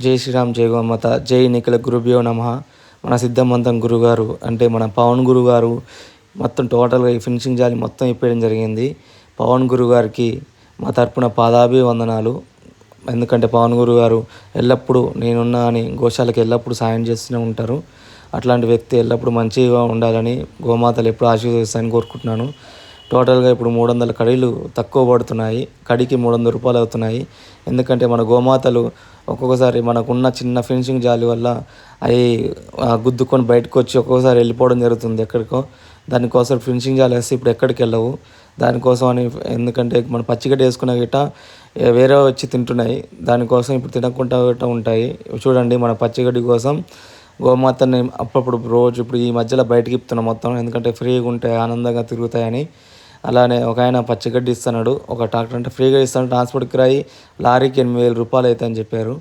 జై శ్రీరామ్, జై గోమాత, జై నిఖిల గురుభ్యో నమః. మన సిద్ధమంతం గురుగారు అంటే మన పవన్ గురుగారు మొత్తం టోటల్గా ఈ ఫినిషింగ్ జాలి మొత్తం ఇప్పేయడం జరిగింది. పవన్ గురుగారికి మా తరపున పాదాభివందనాలు. ఎందుకంటే పవన్ గురుగారు ఎల్లప్పుడూ నేనున్నా అని గోశాలకు ఎల్లప్పుడూ సాయం చేస్తూనే ఉంటారు. అట్లాంటి వ్యక్తి ఎల్లప్పుడూ మంచిగా ఉండాలని గోమాతలు ఎప్పుడు ఆశీర్వదిస్తాయని కోరుకుంటున్నాను. టోటల్గా ఇప్పుడు 300 కడీలు తక్కువ పడుతున్నాయి. కడికి 300 రూపాయలు అవుతున్నాయి. ఎందుకంటే మన గోమాతలు ఒక్కొక్కసారి మనకున్న చిన్న ఫినిషింగ్ జాలి వల్ల అవి గుద్దుకొని బయటకు వచ్చి ఒక్కొక్కసారి వెళ్ళిపోవడం జరుగుతుంది ఎక్కడికో. దానికోసం ఫినిషింగ్ జాలి వేస్తే ఇప్పుడు ఎక్కడికి వెళ్ళవు. దానికోసం అని ఎందుకంటే మన పచ్చిగడ్డి వేసుకున్న గిట్ట వేరే వచ్చి తింటున్నాయి. దానికోసం ఇప్పుడు తినకుండా ఉంటాయి. చూడండి మన పచ్చిగడ్డి కోసం గోమాతని అప్పుడప్పుడు రోజు ఇప్పుడు ఈ మధ్యలో బయటకి ఇప్పుతున్నాం మొత్తం. ఎందుకంటే ఫ్రీగా ఉంటాయి, ఆనందంగా తిరుగుతాయని. అలానే ఒక ఆయన పచ్చిగడ్డి ఇస్తున్నాడు. ఒక ట్రాక్టర్ అంటే ఫ్రీగా ఇస్తాడు. ట్రాన్స్పోర్ట్ కిరాయి లారీకి 8,000 రూపాయలు అవుతాయని చెప్పారు.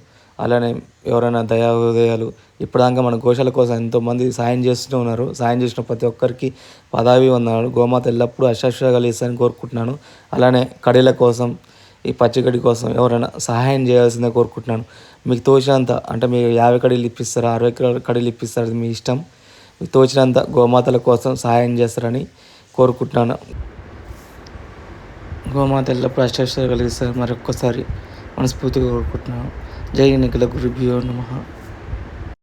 అలానే ఎవరైనా దయా హృదయాలు ఇప్పటిదాకా మన గోశాల కోసం ఎంతోమంది సాయం చేస్తూ ఉన్నారు. సాయం చేసిన ప్రతి ఒక్కరికి పదాభివందనాలు. గోమాత ఎల్లప్పుడూ అష్టాశ్వరాలు కోరుకుంటున్నాను. అలానే కడీల కోసం ఈ పచ్చిగడ్డి కోసం ఎవరైనా సహాయం చేయాల్సిందే కోరుకుంటున్నాను. మీకు తోచినంత అంటే మీరు 50 కడీలు ఇప్పిస్తారా, 60 కడీలు ఇప్పిస్తారా, అది మీ ఇష్టం. మీకు తోచినంత గోమాతల కోసం సహాయం చేస్తారని కోరుకుంటున్నాను. గోమాత ఎల్లప్పుడూ అష్టాశ్వరాలు కలిగిస్తారు. మరొక్కసారి మనస్ఫూర్తిగా కోరుకుంటున్నాను. జై నిఖిల గురుభ్యో నమః.